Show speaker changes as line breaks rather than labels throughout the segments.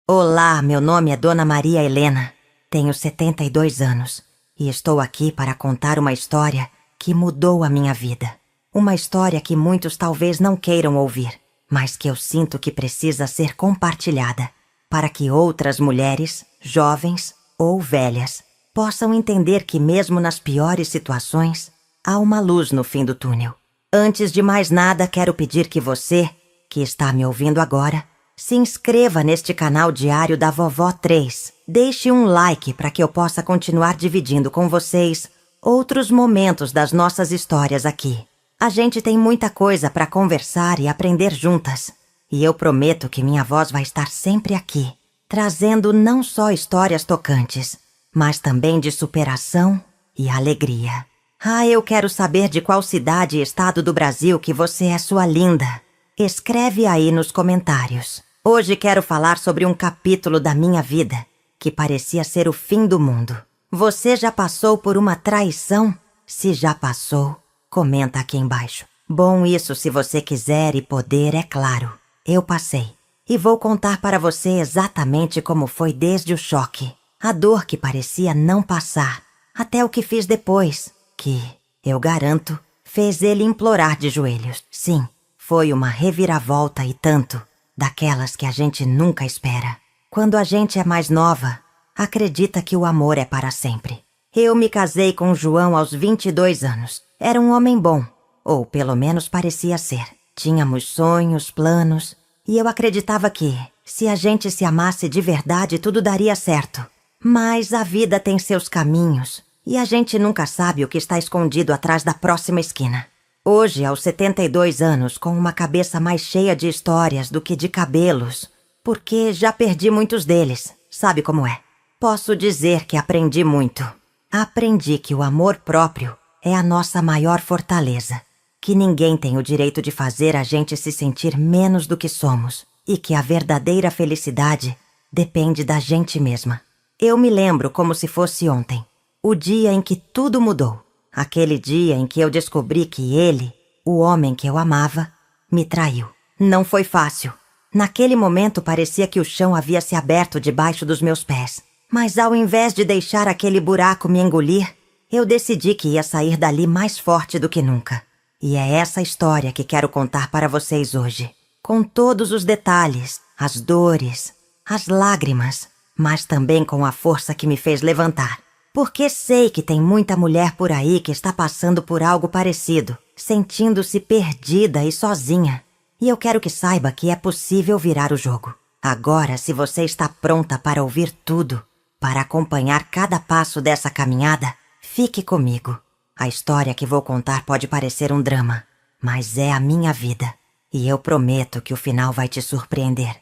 Olá, meu nome é Dona Maria Helena. Tenho 72 anos e estou aqui para contar uma história que mudou a minha vida. Uma história que muitos talvez não queiram ouvir, mas que eu sinto que precisa ser compartilhada para que outras mulheres, jovens ou velhas, possam entender que mesmo nas piores situações, há uma luz no fim do túnel. Antes de mais nada, quero pedir que você, que está me ouvindo agora, se inscreva neste canal diário da Vovó 3. Deixe um like para que eu possa continuar dividindo com vocês outros momentos das nossas histórias aqui. A gente tem muita coisa para conversar e aprender juntas. E eu prometo que minha voz vai estar sempre aqui, trazendo não só histórias tocantes, mas também de superação e alegria. Eu quero saber de qual cidade e estado do Brasil que você é sua linda. Escreve aí nos comentários. Hoje quero falar sobre um capítulo da minha vida que parecia ser o fim do mundo. Você já passou por uma traição? Se já passou, comenta aqui embaixo. Bom, isso se você quiser e poder, é claro. Eu passei. E vou contar para você exatamente como foi desde o choque. A dor que parecia não passar, até o que fiz depois, que, eu garanto, fez ele implorar de joelhos. Sim. Foi uma reviravolta e tanto, daquelas que a gente nunca espera. Quando a gente é mais nova, acredita que o amor é para sempre. Eu me casei com o João aos 22 anos. Era um homem bom, ou pelo menos parecia ser. Tínhamos sonhos, planos, e eu acreditava que, se a gente se amasse de verdade, tudo daria certo. Mas a vida tem seus caminhos, e a gente nunca sabe o que está escondido atrás da próxima esquina. Hoje, aos 72 anos, com uma cabeça mais cheia de histórias do que de cabelos, porque já perdi muitos deles, sabe como é? Posso dizer que aprendi muito. Aprendi que o amor próprio é a nossa maior fortaleza, que ninguém tem o direito de fazer a gente se sentir menos do que somos, e que a verdadeira felicidade depende da gente mesma. Eu me lembro como se fosse ontem, o dia em que tudo mudou. Aquele dia em que eu descobri que ele, o homem que eu amava, me traiu. Não foi fácil. Naquele momento parecia que o chão havia se aberto debaixo dos meus pés. Mas ao invés de deixar aquele buraco me engolir, eu decidi que ia sair dali mais forte do que nunca. E é essa história que quero contar para vocês hoje. Com todos os detalhes, as dores, as lágrimas, mas também com a força que me fez levantar. Porque sei que tem muita mulher por aí que está passando por algo parecido, sentindo-se perdida e sozinha. E eu quero que saiba que é possível virar o jogo. Agora, se você está pronta para ouvir tudo, para acompanhar cada passo dessa caminhada, fique comigo. A história que vou contar pode parecer um drama, mas é a minha vida. E eu prometo que o final vai te surpreender.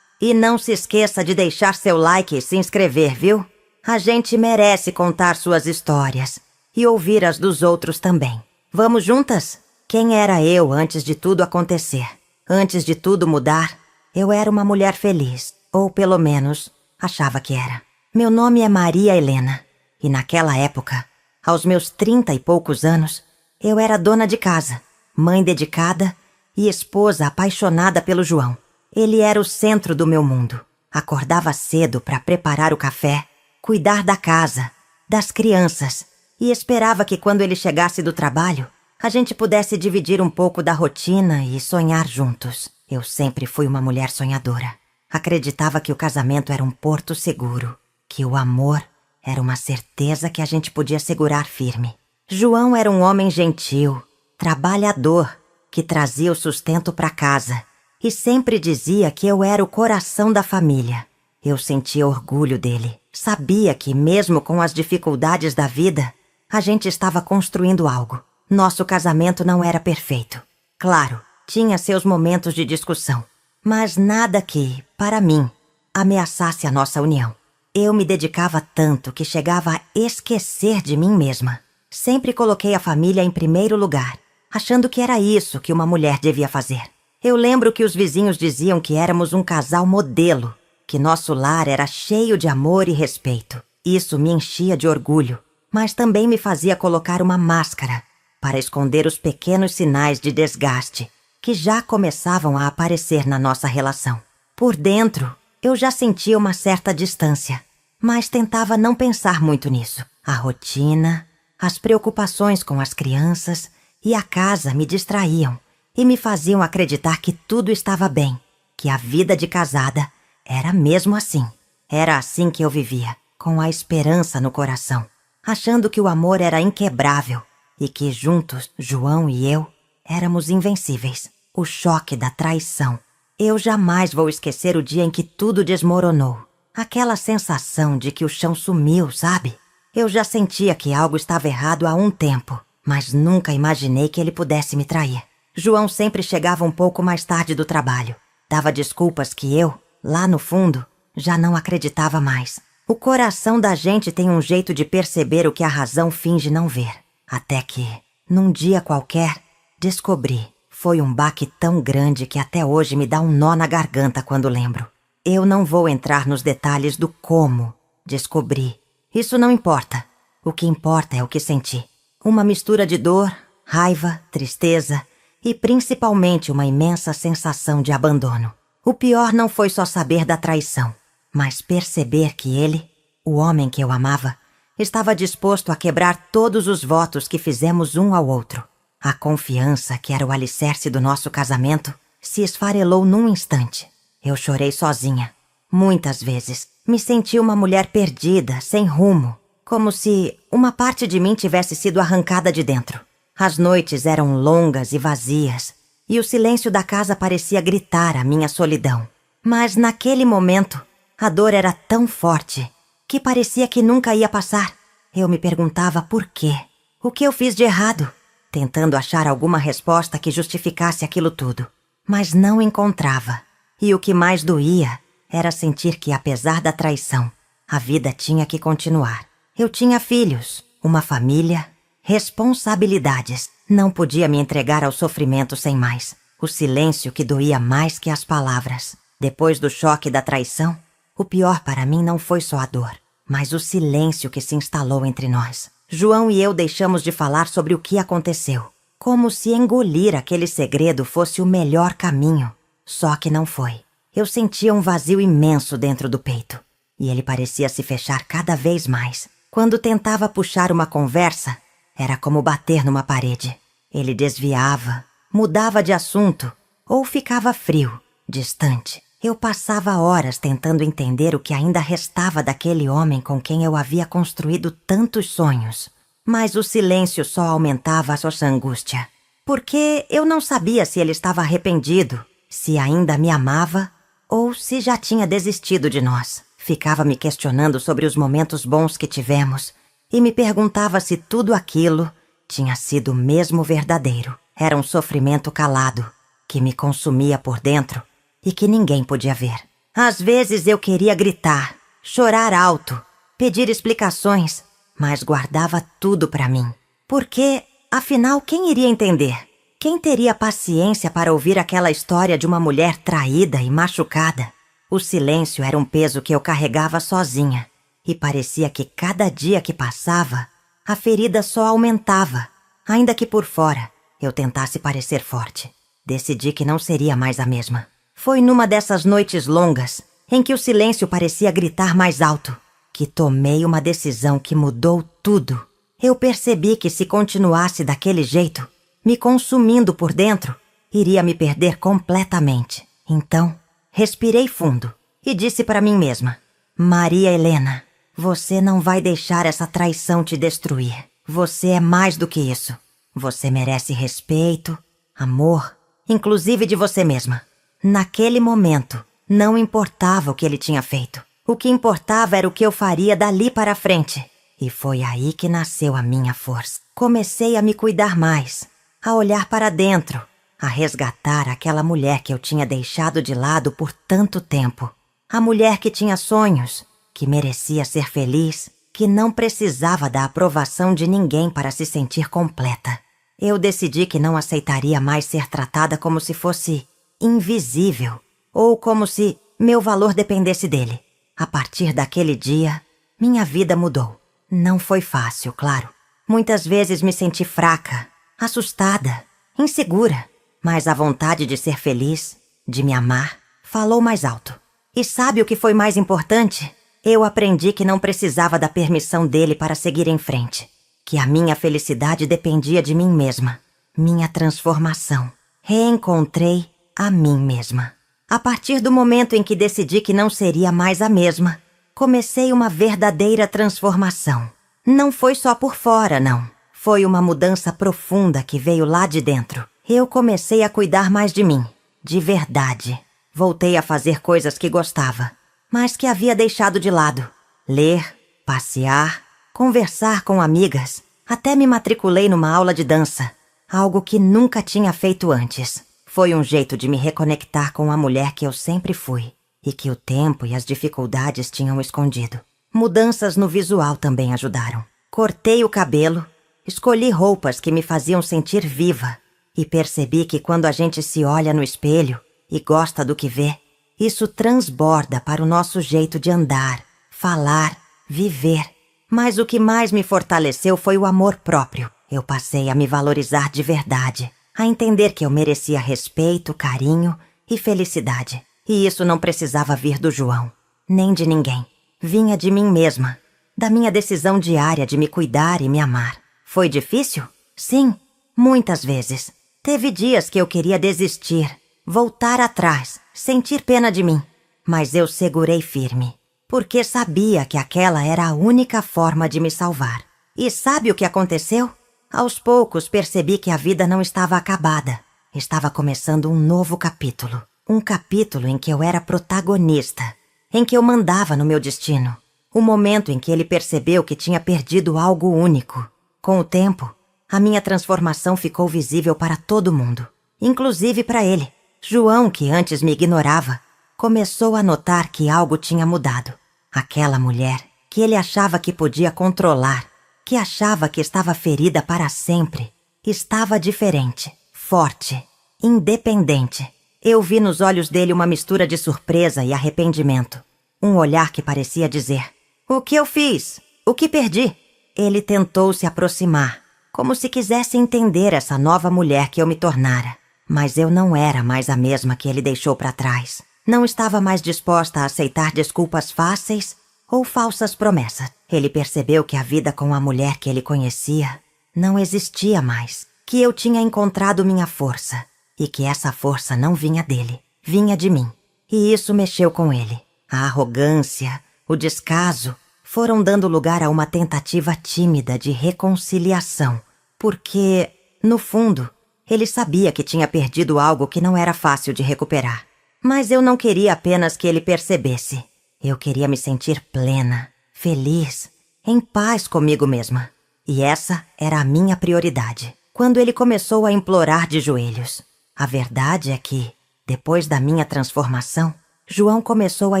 E não se esqueça de deixar seu like e se inscrever, viu? A gente merece contar suas histórias e ouvir as dos outros também. Vamos juntas? Quem era eu antes de tudo acontecer? Antes de tudo mudar, eu era uma mulher feliz, ou pelo menos achava que era. Meu nome é Maria Helena e naquela época, aos meus 30 e poucos anos, eu era dona de casa, mãe dedicada e esposa apaixonada pelo João. Ele era o centro do meu mundo. Acordava cedo para preparar o café, cuidar da casa, das crianças, e esperava que quando ele chegasse do trabalho, a gente pudesse dividir um pouco da rotina e sonhar juntos. Eu sempre fui uma mulher sonhadora. Acreditava que o casamento era um porto seguro, que o amor era uma certeza que a gente podia segurar firme. João era um homem gentil, trabalhador, que trazia o sustento para casa e sempre dizia que eu era o coração da família. Eu sentia orgulho dele. Sabia que, mesmo com as dificuldades da vida, a gente estava construindo algo. Nosso casamento não era perfeito. Claro, tinha seus momentos de discussão, mas nada que, para mim, ameaçasse a nossa união. Eu me dedicava tanto que chegava a esquecer de mim mesma. Sempre coloquei a família em primeiro lugar, achando que era isso que uma mulher devia fazer. Eu lembro que os vizinhos diziam que éramos um casal modelo, que nosso lar era cheio de amor e respeito. Isso me enchia de orgulho, mas também me fazia colocar uma máscara para esconder os pequenos sinais de desgaste que já começavam a aparecer na nossa relação. Por dentro, eu já sentia uma certa distância, mas tentava não pensar muito nisso. A rotina, as preocupações com as crianças e a casa me distraíam e me faziam acreditar que tudo estava bem, que a vida de casada era mesmo assim. Era assim que eu vivia, com a esperança no coração, achando que o amor era inquebrável e que juntos, João e eu, éramos invencíveis. O choque da traição. Eu jamais vou esquecer o dia em que tudo desmoronou. Aquela sensação de que o chão sumiu, sabe? Eu já sentia que algo estava errado há um tempo, mas nunca imaginei que ele pudesse me trair. João sempre chegava um pouco mais tarde do trabalho. Dava desculpas que eu, lá no fundo, já não acreditava mais. O coração da gente tem um jeito de perceber o que a razão finge não ver. Até que, num dia qualquer, descobri. Foi um baque tão grande que até hoje me dá um nó na garganta quando lembro. Eu não vou entrar nos detalhes do como descobri. Isso não importa. O que importa é o que senti. Uma mistura de dor, raiva, tristeza e principalmente uma imensa sensação de abandono. O pior não foi só saber da traição, mas perceber que ele, o homem que eu amava, estava disposto a quebrar todos os votos que fizemos um ao outro. A confiança, que era o alicerce do nosso casamento, se esfarelou num instante. Eu chorei sozinha. Muitas vezes. Me senti uma mulher perdida, sem rumo. Como se uma parte de mim tivesse sido arrancada de dentro. As noites eram longas e vazias, e o silêncio da casa parecia gritar a minha solidão. Mas naquele momento, a dor era tão forte que parecia que nunca ia passar. Eu me perguntava por quê. O que eu fiz de errado? Tentando achar alguma resposta que justificasse aquilo tudo. Mas não encontrava. E o que mais doía era sentir que, apesar da traição, a vida tinha que continuar. Eu tinha filhos, uma família, responsabilidades. Não podia me entregar ao sofrimento sem mais. O silêncio que doía mais que as palavras. Depois do choque da traição, o pior para mim não foi só a dor, mas o silêncio que se instalou entre nós. João e eu deixamos de falar sobre o que aconteceu, como se engolir aquele segredo fosse o melhor caminho. Só que não foi. Eu sentia um vazio imenso dentro do peito, e ele parecia se fechar cada vez mais. Quando tentava puxar uma conversa, era como bater numa parede. Ele desviava, mudava de assunto, ou ficava frio, distante. Eu passava horas tentando entender o que ainda restava daquele homem com quem eu havia construído tantos sonhos. Mas o silêncio só aumentava a sua angústia. Porque eu não sabia se ele estava arrependido, se ainda me amava ou se já tinha desistido de nós. Ficava me questionando sobre os momentos bons que tivemos e me perguntava se tudo aquilo tinha sido mesmo verdadeiro. Era um sofrimento calado que me consumia por dentro e que ninguém podia ver. Às vezes eu queria gritar, chorar alto, pedir explicações, mas guardava tudo para mim. Porque, afinal, quem iria entender? Quem teria paciência para ouvir aquela história de uma mulher traída e machucada? O silêncio era um peso que eu carregava sozinha, e parecia que cada dia que passava, a ferida só aumentava, ainda que por fora eu tentasse parecer forte. Decidi que não seria mais a mesma. Foi numa dessas noites longas, em que o silêncio parecia gritar mais alto, que tomei uma decisão que mudou tudo. Eu percebi que se continuasse daquele jeito, me consumindo por dentro, iria me perder completamente. Então, respirei fundo e disse para mim mesma: Maria Helena, você não vai deixar essa traição te destruir. Você é mais do que isso. Você merece respeito, amor, inclusive de você mesma. Naquele momento, não importava o que ele tinha feito. O que importava era o que eu faria dali para frente. E foi aí que nasceu a minha força. Comecei a me cuidar mais, a olhar para dentro, a resgatar aquela mulher que eu tinha deixado de lado por tanto tempo. A mulher que tinha sonhos, que merecia ser feliz, que não precisava da aprovação de ninguém para se sentir completa. Eu decidi que não aceitaria mais ser tratada como se fosse invisível, ou como se meu valor dependesse dele. A partir daquele dia, minha vida mudou. Não foi fácil, claro. Muitas vezes me senti fraca, assustada, insegura, mas a vontade de ser feliz, de me amar, falou mais alto. E sabe o que foi mais importante? Eu aprendi que não precisava da permissão dele para seguir em frente. Que a minha felicidade dependia de mim mesma. Minha transformação. Reencontrei a mim mesma. A partir do momento em que decidi que não seria mais a mesma, comecei uma verdadeira transformação. Não foi só por fora, não. Foi uma mudança profunda que veio lá de dentro. Eu comecei a cuidar mais de mim. De verdade. Voltei a fazer coisas que gostava, mas que havia deixado de lado. Ler, passear, conversar com amigas. Até me matriculei numa aula de dança. Algo que nunca tinha feito antes. Foi um jeito de me reconectar com a mulher que eu sempre fui e que o tempo e as dificuldades tinham escondido. Mudanças no visual também ajudaram. Cortei o cabelo, escolhi roupas que me faziam sentir viva e percebi que quando a gente se olha no espelho e gosta do que vê, isso transborda para o nosso jeito de andar, falar, viver. Mas o que mais me fortaleceu foi o amor próprio. Eu passei a me valorizar de verdade, a entender que eu merecia respeito, carinho e felicidade. E isso não precisava vir do João, nem de ninguém. Vinha de mim mesma, da minha decisão diária de me cuidar e me amar. Foi difícil? Sim, muitas vezes. Teve dias que eu queria desistir, voltar atrás, sentir pena de mim. Mas eu segurei firme, porque sabia que aquela era a única forma de me salvar. E sabe o que aconteceu? Aos poucos percebi que a vida não estava acabada. Estava começando um novo capítulo. Um capítulo em que eu era protagonista, em que eu mandava no meu destino. O momento em que ele percebeu que tinha perdido algo único. Com o tempo, a minha transformação ficou visível para todo mundo, inclusive para ele. João, que antes me ignorava, começou a notar que algo tinha mudado. Aquela mulher que ele achava que podia controlar, que achava que estava ferida para sempre, estava diferente, forte, independente. Eu vi nos olhos dele uma mistura de surpresa e arrependimento. Um olhar que parecia dizer: "O que eu fiz? O que perdi?" Ele tentou se aproximar, como se quisesse entender essa nova mulher que eu me tornara. Mas eu não era mais a mesma que ele deixou para trás. Não estava mais disposta a aceitar desculpas fáceis ou falsas promessas. Ele percebeu que a vida com a mulher que ele conhecia não existia mais, que eu tinha encontrado minha força e que essa força não vinha dele, vinha de mim. E isso mexeu com ele. A arrogância, o descaso foram dando lugar a uma tentativa tímida de reconciliação, porque, no fundo, ele sabia que tinha perdido algo que não era fácil de recuperar. Mas eu não queria apenas que ele percebesse. Eu queria me sentir plena, feliz, em paz comigo mesma. E essa era a minha prioridade. Quando ele começou a implorar de joelhos. A verdade é que, depois da minha transformação, João começou a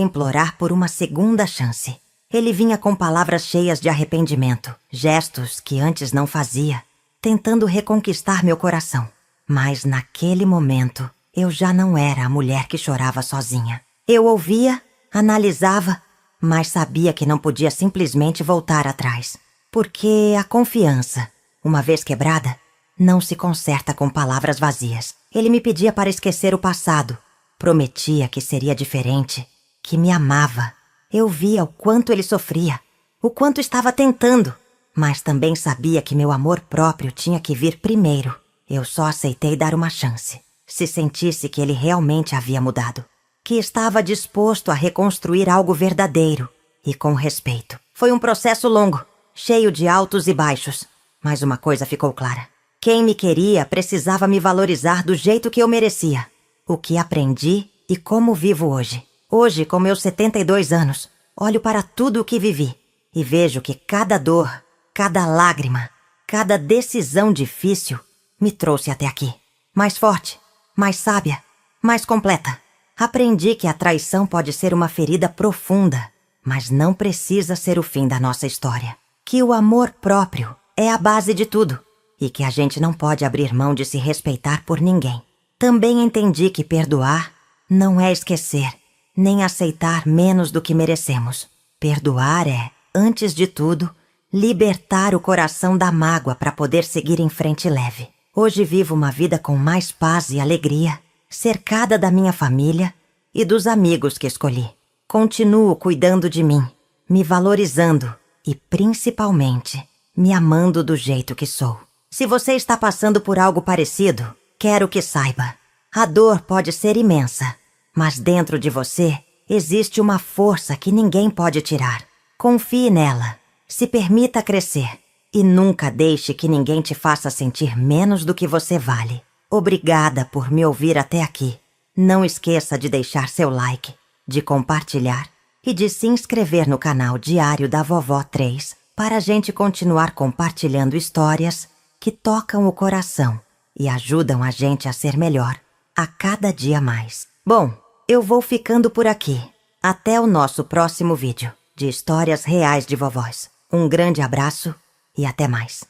implorar por uma segunda chance. Ele vinha com palavras cheias de arrependimento, gestos que antes não fazia, tentando reconquistar meu coração. Mas naquele momento, eu já não era a mulher que chorava sozinha. Eu ouvia, analisava, mas sabia que não podia simplesmente voltar atrás. Porque a confiança, uma vez quebrada, não se conserta com palavras vazias. Ele me pedia para esquecer o passado. Prometia que seria diferente, que me amava. Eu via o quanto ele sofria, o quanto estava tentando, mas também sabia que meu amor próprio tinha que vir primeiro. Eu só aceitei dar uma chance, se sentisse que ele realmente havia mudado, que estava disposto a reconstruir algo verdadeiro e com respeito. Foi um processo longo, cheio de altos e baixos, mas uma coisa ficou clara. Quem me queria precisava me valorizar do jeito que eu merecia. O que aprendi e como vivo hoje. Hoje, com meus 72 anos, olho para tudo o que vivi e vejo que cada dor, cada lágrima, cada decisão difícil me trouxe até aqui. Mais forte, mais sábia, mais completa. Aprendi que a traição pode ser uma ferida profunda, mas não precisa ser o fim da nossa história. Que o amor próprio é a base de tudo e que a gente não pode abrir mão de se respeitar por ninguém. Também entendi que perdoar não é esquecer, nem aceitar menos do que merecemos. Perdoar é, antes de tudo, libertar o coração da mágoa para poder seguir em frente leve. Hoje vivo uma vida com mais paz e alegria, cercada da minha família e dos amigos que escolhi. Continuo cuidando de mim, me valorizando e, principalmente, me amando do jeito que sou. Se você está passando por algo parecido, quero que saiba. A dor pode ser imensa, mas dentro de você existe uma força que ninguém pode tirar. Confie nela, se permita crescer e nunca deixe que ninguém te faça sentir menos do que você vale. Obrigada por me ouvir até aqui. Não esqueça de deixar seu like, de compartilhar e de se inscrever no canal Diário da Vovó 3 para a gente continuar compartilhando histórias que tocam o coração e ajudam a gente a ser melhor a cada dia mais. Bom, eu vou ficando por aqui. Até o nosso próximo vídeo de histórias reais de vovós. Um grande abraço e até mais.